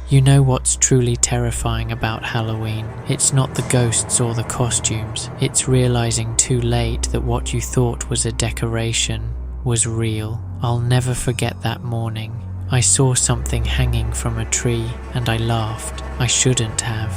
You know what's truly terrifying about Halloween? It's not the ghosts or the costumes. It's realizing too late that what you thought was a decoration was real. I'll never forget that morning. I saw something hanging from a tree and I laughed. I shouldn't have.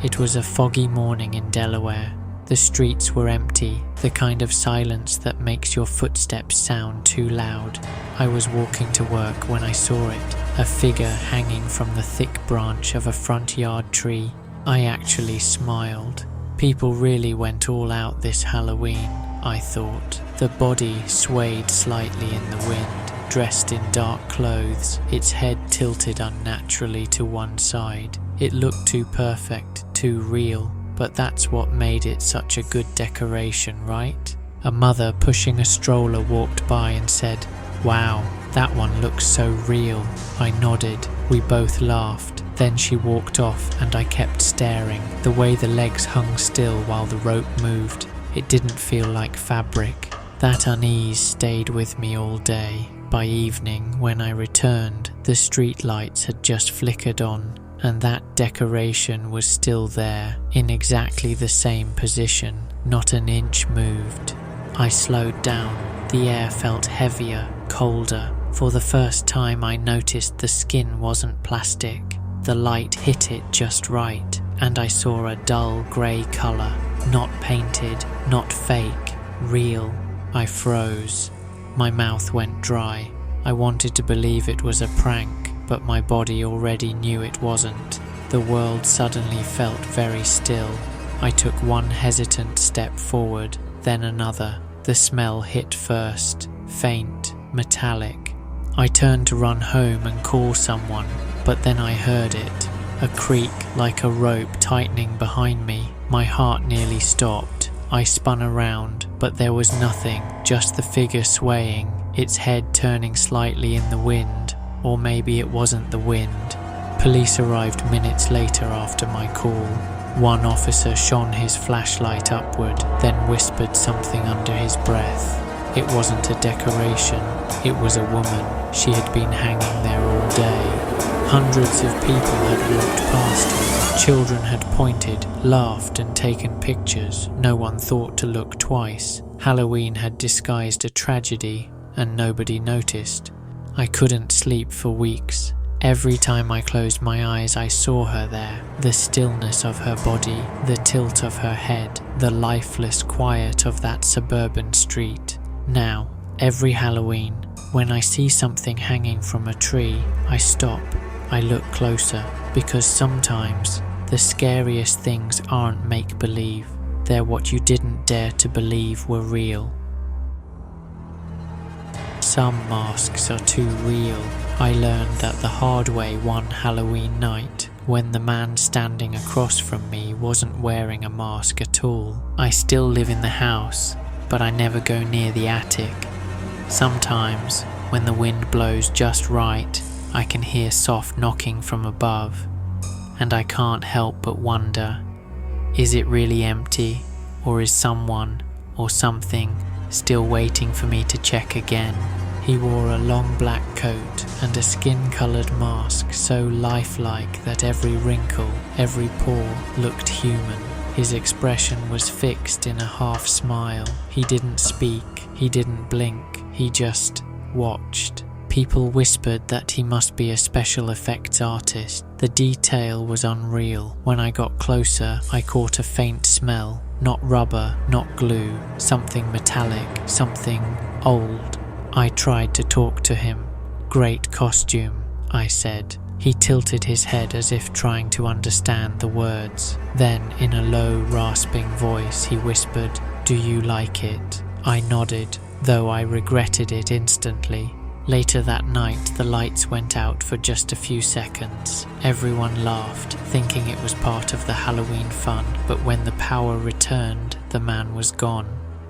It was a foggy morning in Delaware. The streets were empty, the kind of silence that makes your footsteps sound too loud. I was walking to work when I saw it, a figure hanging from the thick branch of a front yard tree. I actually smiled. People really went all out this Halloween, I thought. The body swayed slightly in the wind, dressed in dark clothes, its head tilted unnaturally to one side. It looked too perfect, too real. But that's what made it such a good decoration, right? A mother pushing a stroller walked by and said, "Wow, that one looks so real." I nodded. We both laughed. Then she walked off and I kept staring. The way the legs hung still while the rope moved, it didn't feel like fabric. That unease stayed with me all day. By evening, when I returned, the street lights had just flickered on, and that decoration was still there, in exactly the same position, not an inch moved. I slowed down. The air felt heavier, colder. For the first time I noticed the skin wasn't plastic. The light hit it just right, and I saw a dull grey colour, not painted, not fake, real. I froze. My mouth went dry. I wanted to believe it was a prank, but my body already knew it wasn't. The world suddenly felt very still. I took one hesitant step forward, then another. The smell hit first, faint, metallic. I turned to run home and call someone, but then I heard it. A creak like a rope tightening behind me. My heart nearly stopped. I spun around, but there was nothing, just the figure swaying, its head turning slightly in the wind. Or maybe it wasn't the wind. Police arrived minutes later after my call. One officer shone his flashlight upward, then whispered something under his breath. It wasn't a decoration, it was a woman. She had been hanging there all day. Hundreds of people had walked past her. Children had pointed, laughed and taken pictures. No one thought to look twice. Halloween had disguised a tragedy, and nobody noticed. I couldn't sleep for weeks. Every time I closed my eyes I saw her there. The stillness of her body, the tilt of her head, the lifeless quiet of that suburban street. Now, every Halloween, when I see something hanging from a tree, I stop. I look closer, because sometimes the scariest things aren't make-believe. They're what you didn't dare to believe were real. Some masks are too real. I learned that the hard way one Halloween night, when the man standing across from me wasn't wearing a mask at all. I still live in the house, but I never go near the attic. Sometimes, when the wind blows just right, I can hear soft knocking from above, and I can't help but wonder, is it really empty, or is someone, or something, still waiting for me to check again? He wore a long black coat and a skin-coloured mask so lifelike that every wrinkle, every pore looked human. His expression was fixed in a half-smile. He didn't speak, he didn't blink, he just watched. People whispered that he must be a special effects artist. The detail was unreal. When I got closer, I caught a faint smell. Not rubber, not glue, something metallic, something old. I tried to talk to him. "Great costume," I said. He tilted his head as if trying to understand the words. Then, in a low, rasping voice, he whispered, "Do you like it?" I nodded, though I regretted it instantly. Later that night, the lights went out for just a few seconds. Everyone laughed, thinking it was part of the Halloween fun, but when the power returned, the man was gone.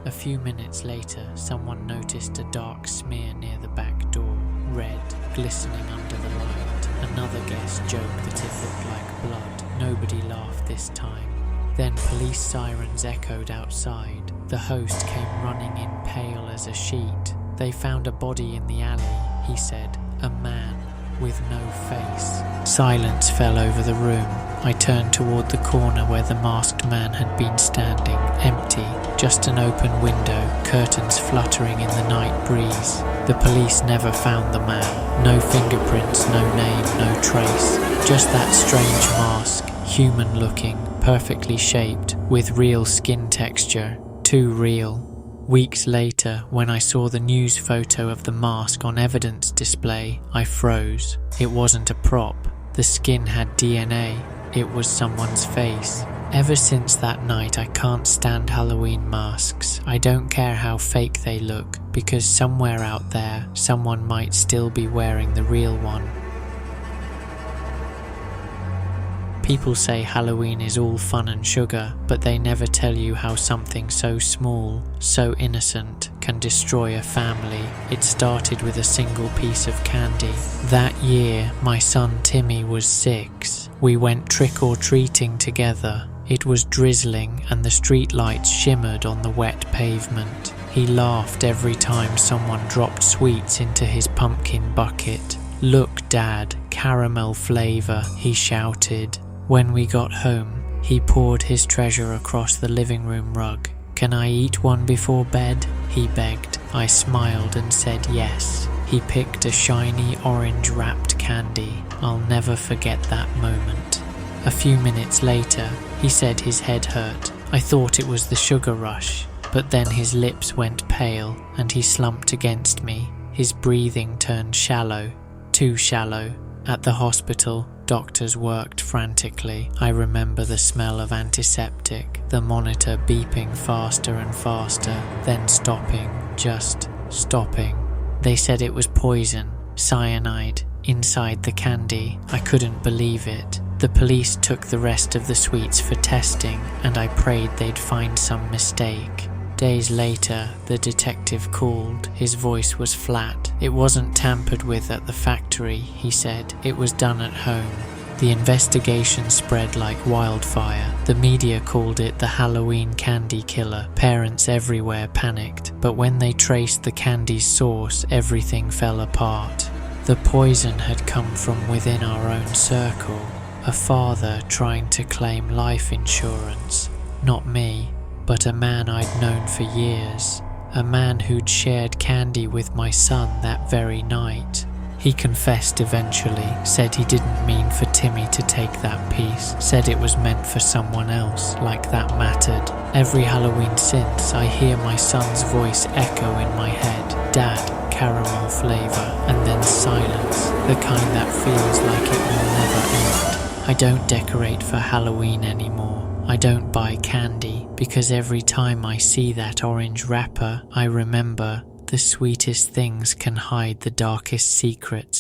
A few minutes later, someone noticed a dark smear near the back door, red, glistening under the light. Another guest joked that it looked like blood. Nobody laughed this time. Then police sirens echoed outside. The host came running in pale as a sheet. "They found a body in the alley," he said. "A man." with no face. Silence fell over the room. I turned toward the corner where the masked man had been standing, empty, just an open window, curtains fluttering in the night breeze. The police never found the man. No fingerprints, no name, no trace. Just that strange mask, human-looking, perfectly shaped, with real skin texture. Too real. Weeks later, when I saw the news photo of the mask on evidence display, I froze. It wasn't a prop. The skin had DNA. It was someone's face. Ever since that night, I can't stand Halloween masks. I don't care how fake they look, because somewhere out there, someone might still be wearing the real one. People say Halloween is all fun and sugar, but they never tell you how something so small, so innocent, can destroy a family. It started with a single piece of candy. That year, my son Timmy was 6. We went trick-or-treating together. It was drizzling and the streetlights shimmered on the wet pavement. He laughed every time someone dropped sweets into his pumpkin bucket. "Look, Dad, caramel flavor," he shouted. When we got home, he poured his treasure across the living room rug. "Can I eat one before bed?" he begged. I smiled and said yes. He picked a shiny orange wrapped candy. I'll never forget that moment. A few minutes later, he said his head hurt. I thought it was the sugar rush, but then his lips went pale and he slumped against me. His breathing turned shallow, too shallow. At the hospital, doctors worked frantically. I remember the smell of antiseptic, the monitor beeping faster and faster, then stopping, just stopping. They said it was poison, cyanide, inside the candy. I couldn't believe it. The police took the rest of the sweets for testing, and I prayed they'd find some mistake. Days later, the detective called. His voice was flat. It wasn't tampered with at the factory, he said. It was done at home. The investigation spread like wildfire. The media called it the Halloween candy killer. Parents everywhere panicked. But when they traced the candy's source, everything fell apart. The poison had come from within our own circle. A father trying to claim life insurance. Not me, but a man I'd known for years. A man who'd shared candy with my son that very night. He confessed eventually, said he didn't mean for Timmy to take that piece, said it was meant for someone else, like that mattered. Every Halloween since, I hear my son's voice echo in my head. "Dad, caramel flavor," and then silence, the kind that feels like it will never end. I don't decorate for Halloween anymore. I don't buy candy, because every time I see that orange wrapper, I remember the sweetest things can hide the darkest secrets.